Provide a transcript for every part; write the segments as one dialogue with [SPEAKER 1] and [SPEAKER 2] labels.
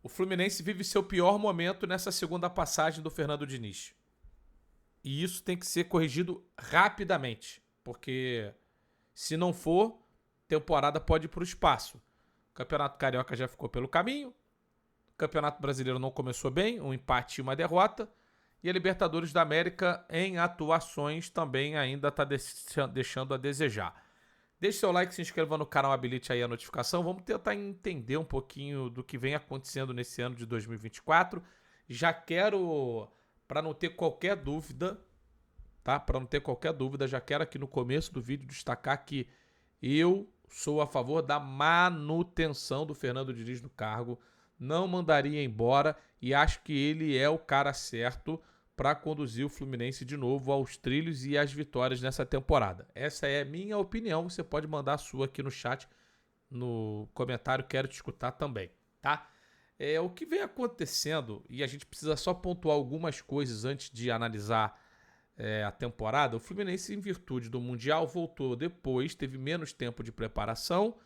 [SPEAKER 1] O Fluminense vive seu pior momento nessa segunda passagem do Fernando Diniz. E isso tem que ser corrigido rapidamente, porque se não for, temporada pode ir para o espaço. O Campeonato Carioca já ficou pelo caminho, o Campeonato Brasileiro não começou bem, um empate e uma derrota, e a Libertadores da América em atuações também ainda está deixando a desejar. Deixe seu like, se inscreva no canal, habilite aí a notificação. Vamos tentar entender um pouquinho do que vem acontecendo nesse ano de 2024. Já quero, para não ter qualquer dúvida, tá? Para não ter qualquer dúvida, já quero aqui no começo do vídeo destacar que eu sou a favor da manutenção do Fernando Diniz no cargo. Não mandaria embora e acho que ele é o cara certo para conduzir o Fluminense de novo aos trilhos e às vitórias nessa temporada. Essa é a minha opinião, você pode mandar a sua aqui no chat, no comentário, quero te escutar também, tá? O que vem acontecendo, e a gente precisa só pontuar algumas coisas antes de analisar a temporada. O Fluminense, em virtude do Mundial, voltou depois, teve menos tempo de preparação,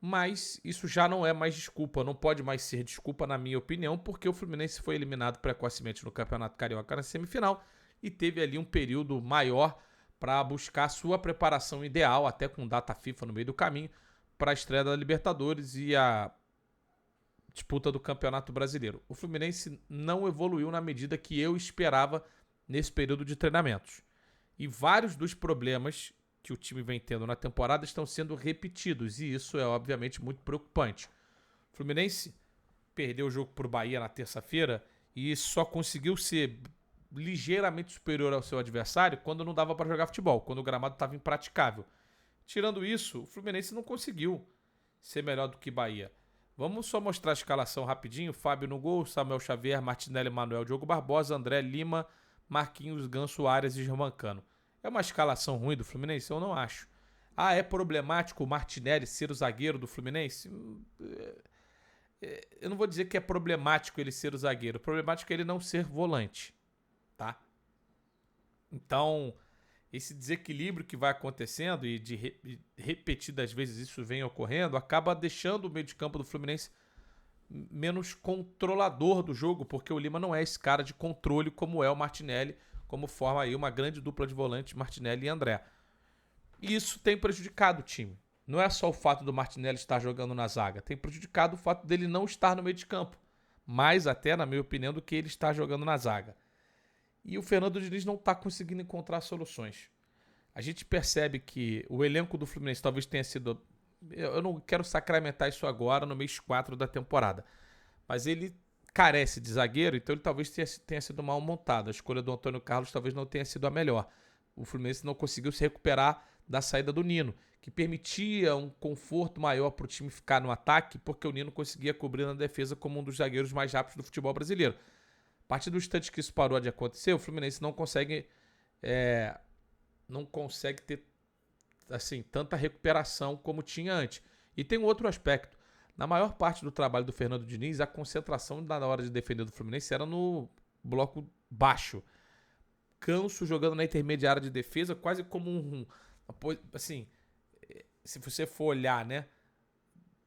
[SPEAKER 1] mas isso já não é mais desculpa, não pode mais ser desculpa na minha opinião, porque o Fluminense foi eliminado precocemente no Campeonato Carioca na semifinal e teve ali um período maior para buscar a sua preparação ideal, até com data FIFA no meio do caminho, para a estreia da Libertadores e a disputa do Campeonato Brasileiro. O Fluminense não evoluiu na medida que eu esperava nesse período de treinamentos. E vários dos problemas que o time vem tendo na temporada estão sendo repetidos, e isso é obviamente muito preocupante. O Fluminense perdeu o jogo para o Bahia na terça-feira e só conseguiu ser ligeiramente superior ao seu adversário quando não dava para jogar futebol, quando o gramado estava impraticável. Tirando isso, o Fluminense não conseguiu ser melhor do que Bahia. Vamos só mostrar a escalação rapidinho. Fábio no gol, Samuel Xavier, Martinelli, Manuel, Diogo Barbosa, André Lima, Marquinhos, Ganso, Arias e Germancano. É uma escalação ruim do Fluminense? Eu não acho. É problemático o Martinelli ser o zagueiro do Fluminense? Eu não vou dizer que é problemático ele ser o zagueiro. O problemático é ele não ser volante, tá? Então, esse desequilíbrio que vai acontecendo e de repetidas vezes isso vem ocorrendo, acaba deixando o meio de campo do Fluminense menos controlador do jogo, porque o Lima não é esse cara de controle como é o Martinelli, como forma aí uma grande dupla de volantes, Martinelli e André. E isso tem prejudicado o time. Não é só o fato do Martinelli estar jogando na zaga, tem prejudicado o fato dele não estar no meio de campo, mais até, na minha opinião, do que ele estar jogando na zaga. E o Fernando Diniz não está conseguindo encontrar soluções. A gente percebe que o elenco do Fluminense talvez tenha sido... Eu não quero sacramentar isso agora no mês 4 da temporada, mas ele carece de zagueiro, então ele talvez tenha sido mal montado. A escolha do Antônio Carlos talvez não tenha sido a melhor. O Fluminense não conseguiu se recuperar da saída do Nino, que permitia um conforto maior para o time ficar no ataque, porque o Nino conseguia cobrir na defesa como um dos zagueiros mais rápidos do futebol brasileiro. A partir do instante que isso parou de acontecer, o Fluminense não consegue ter assim, tanta recuperação como tinha antes. E tem um outro aspecto. Na maior parte do trabalho do Fernando Diniz, a concentração na hora de defender do Fluminense era no bloco baixo. Ganso jogando na intermediária de defesa, quase como assim, se você for olhar, né?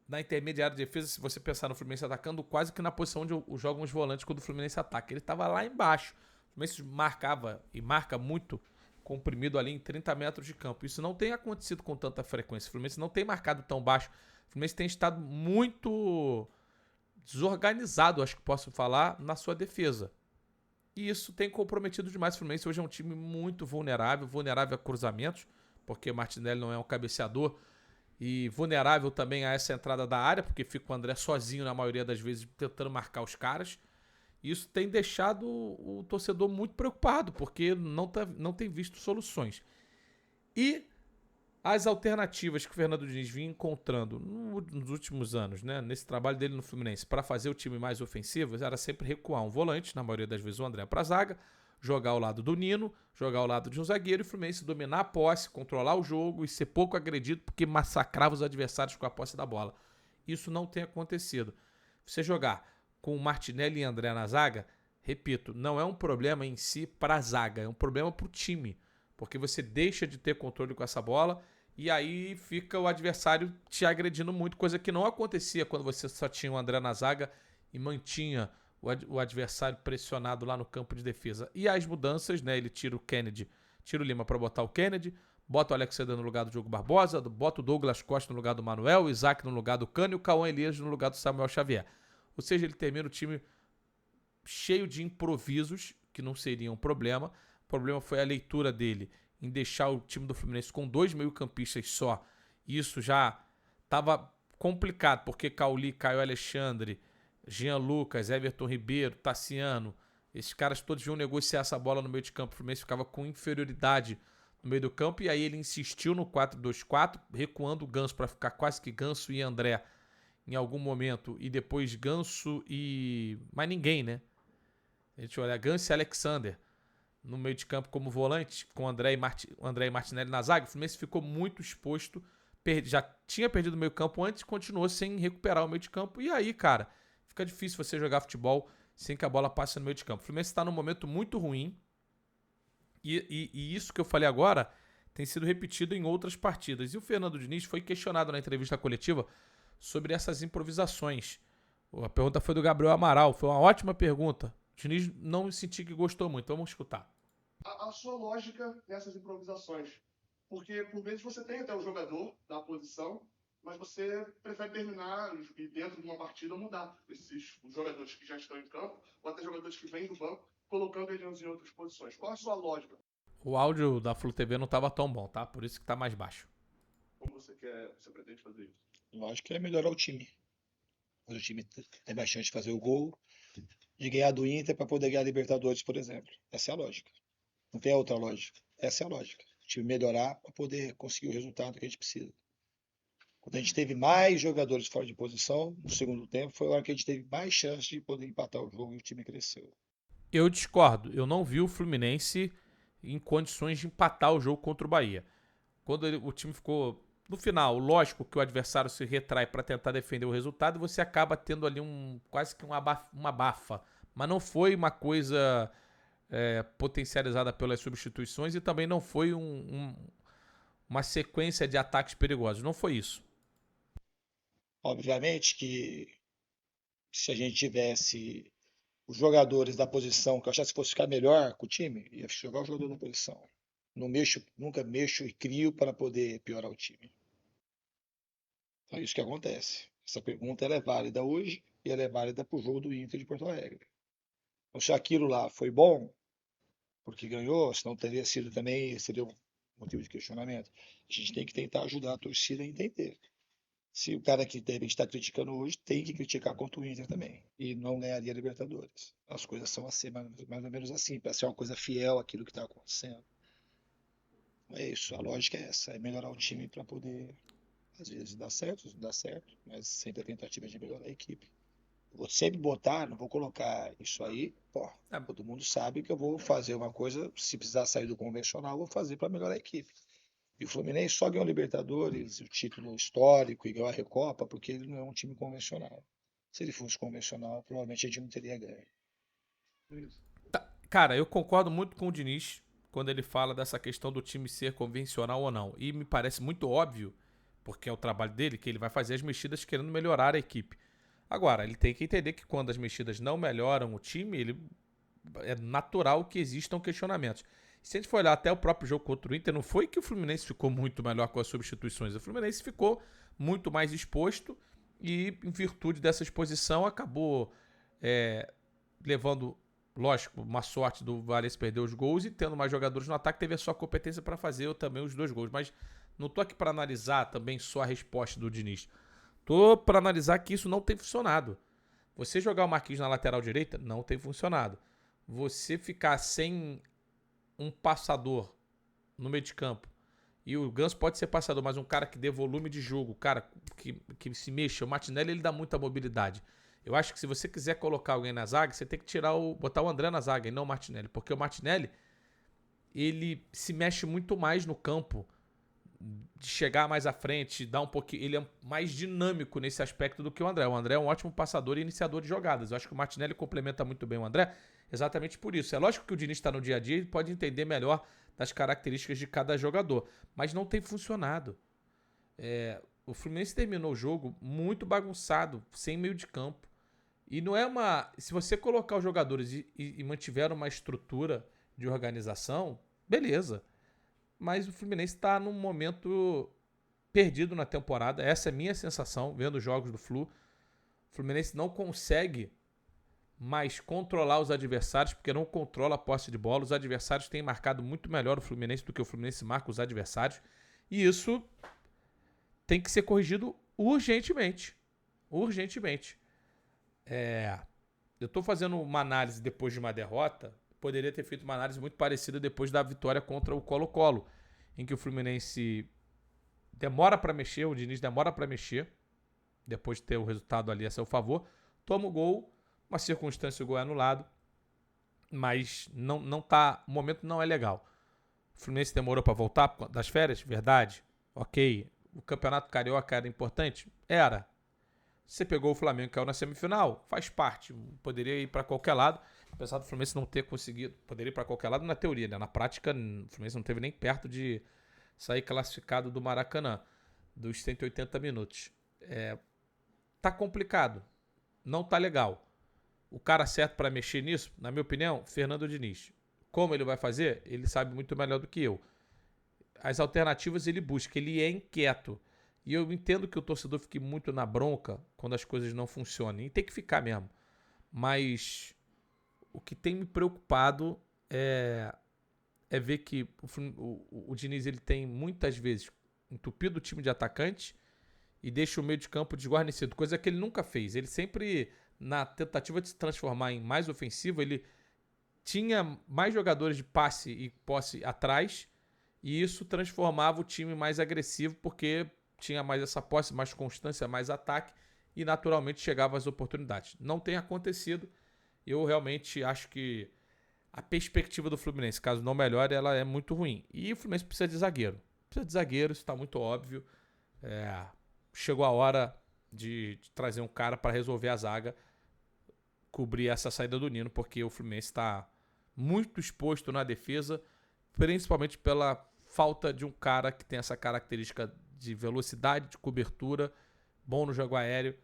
[SPEAKER 1] Na intermediária de defesa, se você pensar no Fluminense atacando, quase que na posição onde jogam os volantes quando o Fluminense ataca. Ele estava lá embaixo. O Fluminense marcava e marca muito comprimido ali em 30 metros de campo. Isso não tem acontecido com tanta frequência. O Fluminense não tem marcado tão baixo. O Fluminense tem estado muito desorganizado, acho que posso falar, na sua defesa. E isso tem comprometido demais. O Fluminense hoje é um time muito vulnerável a cruzamentos, porque o Martinelli não é um cabeceador, e vulnerável também a essa entrada da área, porque fica o André sozinho na maioria das vezes tentando marcar os caras. Isso tem deixado o torcedor muito preocupado, porque não tem visto soluções. E as alternativas que o Fernando Diniz vinha encontrando nos últimos anos, né, nesse trabalho dele no Fluminense, para fazer o time mais ofensivo, era sempre recuar um volante, na maioria das vezes o André para a zaga, jogar ao lado do Nino, jogar ao lado de um zagueiro, e o Fluminense dominar a posse, controlar o jogo e ser pouco agredido, porque massacrava os adversários com a posse da bola. Isso não tem acontecido. Você jogar com o Martinelli e André na zaga, repito, não é um problema em si para a zaga, é um problema para o time, porque você deixa de ter controle com essa bola e aí fica o adversário te agredindo muito, coisa que não acontecia quando você só tinha o André na zaga e mantinha o adversário pressionado lá no campo de defesa. E as mudanças, né? Ele tira o Lima para botar o Kennedy, bota o Alexander no lugar do Diogo Barbosa, bota o Douglas Costa no lugar do Manuel, o Isaac no lugar do Cano e o Cauã Elias no lugar do Samuel Xavier. Ou seja, ele termina o time cheio de improvisos, que não seriam um problema. O problema foi a leitura dele em deixar o time do Fluminense com 2 meio-campistas só. Isso já estava complicado, porque Cauli, Caio Alexandre, Jean Lucas, Everton Ribeiro, Tassiano, esses caras todos iam negociar essa bola no meio de campo. O Fluminense ficava com inferioridade no meio do campo, e aí ele insistiu no 4-2-4, recuando o Ganso para ficar quase que Ganso e André em algum momento, e depois Ganso e... mais ninguém, né? A gente olha, Ganso e Alexander no meio de campo como volante, com André e Martinelli na zaga. O Fluminense ficou muito exposto, já tinha perdido o meio campo antes, continuou sem recuperar o meio de campo, e aí, cara, fica difícil você jogar futebol sem que a bola passe no meio de campo. O Fluminense está num momento muito ruim, e isso que eu falei agora tem sido repetido em outras partidas. E o Fernando Diniz foi questionado na entrevista coletiva sobre essas improvisações. A pergunta foi do Gabriel Amaral, foi uma ótima pergunta. O Diniz não senti que gostou muito, vamos escutar.
[SPEAKER 2] A sua lógica nessas improvisações, porque por vezes você tem até o jogador da posição, mas você prefere terminar e dentro de uma partida mudar esses jogadores que já estão em campo, ou até jogadores que vêm do banco, colocando eles em outras posições. Qual a sua lógica?
[SPEAKER 1] O áudio da Flu TV não estava tão bom, tá? Por isso que tá mais baixo.
[SPEAKER 2] Como você pretende fazer isso?
[SPEAKER 3] Lógico que é melhorar o time. Mas o time tem mais chance de fazer o gol, de ganhar do Inter para poder ganhar a Libertadores, por exemplo. Essa é a lógica. Não tem outra lógica. Essa é a lógica. O time melhorar para poder conseguir o resultado que a gente precisa. Quando a gente teve mais jogadores fora de posição, no segundo tempo, foi a hora que a gente teve mais chance de poder empatar o jogo e o time cresceu.
[SPEAKER 1] Eu discordo. Eu não vi o Fluminense em condições de empatar o jogo contra o Bahia. Quando o time ficou... No final, lógico que o adversário se retrai para tentar defender o resultado, e você acaba tendo ali quase que uma bafa. Mas não foi uma coisa potencializada pelas substituições, e também não foi uma sequência de ataques perigosos. Não foi isso.
[SPEAKER 3] Obviamente que se a gente tivesse os jogadores da posição que eu achasse que fosse ficar melhor com o time, ia jogar o jogador da posição. Não mexo, nunca mexo e crio para poder piorar o time. Então é isso que acontece. Essa pergunta ela é válida hoje e ela é válida para o jogo do Inter de Porto Alegre. Então, se aquilo lá foi bom, porque ganhou, se não teria sido também, seria um motivo de questionamento. A gente tem que tentar ajudar a torcida a entender. Se o cara que de repente está criticando hoje tem que criticar contra o Inter também. E não ganharia Libertadores. As coisas são assim, mais ou menos assim, para ser uma coisa fiel àquilo que está acontecendo. É isso, a lógica é essa, é melhorar o time para poder, às vezes dá certo, não dá certo, mas sempre a tentativa de melhorar a equipe. Eu vou sempre botar, não vou colocar isso aí, pô, todo mundo sabe que eu vou fazer uma coisa, se precisar sair do convencional, eu vou fazer para melhorar a equipe. E o Fluminense só ganhou Libertadores, o título histórico e ganhou a Recopa, porque ele não é um time convencional. Se ele fosse convencional, provavelmente a gente não teria ganho.
[SPEAKER 1] Cara, eu concordo muito com o Diniz quando ele fala dessa questão do time ser convencional ou não. E me parece muito óbvio, porque é o trabalho dele, que ele vai fazer as mexidas querendo melhorar a equipe. Agora, ele tem que entender que quando as mexidas não melhoram o time, é natural que existam questionamentos. Se a gente for olhar até o próprio jogo contra o Inter, não foi que o Fluminense ficou muito melhor com as substituições. O Fluminense ficou muito mais exposto e, em virtude dessa exposição, acabou levando, lógico, uma sorte do Valencia perder os gols e tendo mais jogadores no ataque, teve a sua competência para fazer também os 2 gols. Mas não tô aqui para analisar também só a resposta do Diniz. Tô para analisar que isso não tem funcionado. Você jogar o Marquinhos na lateral direita, não tem funcionado. Você ficar sem um passador no meio de campo, e o Ganso pode ser passador, mas um cara que dê volume de jogo, cara que se mexa. O Martinelli, ele dá muita mobilidade. Eu acho que se você quiser colocar alguém na zaga, você tem que botar o André na zaga e não o Martinelli, porque o Martinelli, ele se mexe muito mais no campo, de chegar mais à frente, dar um pouquinho, ele é mais dinâmico nesse aspecto do que o André. O André é um ótimo passador e iniciador de jogadas. Eu acho que o Martinelli complementa muito bem o André, exatamente por isso. É lógico que o Diniz está no dia a dia e pode entender melhor das características de cada jogador, mas não tem funcionado. O Fluminense terminou o jogo muito bagunçado, sem meio de campo. E não é uma... Se você colocar os jogadores e mantiver uma estrutura de organização, beleza. Mas o Fluminense está num momento perdido na temporada. Essa é a minha sensação, vendo os jogos do Flu. O Fluminense não consegue mais controlar os adversários, porque não controla a posse de bola. Os adversários têm marcado muito melhor o Fluminense do que o Fluminense marca os adversários. E isso tem que ser corrigido urgentemente. Urgentemente. Eu estou fazendo uma análise depois de uma derrota. Poderia ter feito uma análise muito parecida depois da vitória contra o Colo-Colo, em que o Fluminense demora para mexer, o Diniz demora para mexer, depois de ter o resultado ali a seu favor, toma o gol, uma circunstância, o gol é anulado, mas não tá, o momento não é legal. O Fluminense demorou para voltar das férias, verdade, ok. O Campeonato Carioca era importante? Era. Você pegou o Flamengo, que caiu na semifinal, faz parte, poderia ir para qualquer lado, apesar do Fluminense não ter conseguido, poderia ir para qualquer lado na teoria, né? Na prática, o Fluminense não teve nem perto de sair classificado do Maracanã, dos 180 minutos. Tá complicado, não tá legal. O cara certo para mexer nisso, na minha opinião, Fernando Diniz. Como ele vai fazer? Ele sabe muito melhor do que eu. As alternativas ele busca, ele é inquieto. E eu entendo que o torcedor fique muito na bronca quando as coisas não funcionam. E tem que ficar mesmo. Mas o que tem me preocupado é ver que o Diniz ele tem muitas vezes entupido o time de atacantes e deixa o meio de campo desguarnecido, coisa que ele nunca fez. Ele sempre, na tentativa de se transformar em mais ofensivo, ele tinha mais jogadores de passe e posse atrás, e isso transformava o time mais agressivo, porque tinha mais essa posse, mais constância, mais ataque, e naturalmente chegava às oportunidades. Não tem acontecido. Eu realmente acho que a perspectiva do Fluminense, caso não melhore, ela é muito ruim. E o Fluminense precisa de zagueiro. Precisa de zagueiro, isso está muito óbvio. Chegou a hora de trazer um cara para resolver a zaga, cobrir essa saída do Nino, porque o Fluminense está muito exposto na defesa, principalmente pela falta de um cara que tem essa característica de velocidade, de cobertura, bom no jogo aéreo.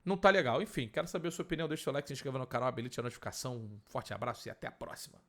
[SPEAKER 1] Não tá legal. Enfim, quero saber a sua opinião. Deixa o seu like, se inscreva no canal, habilite a notificação. Um forte abraço e até a próxima.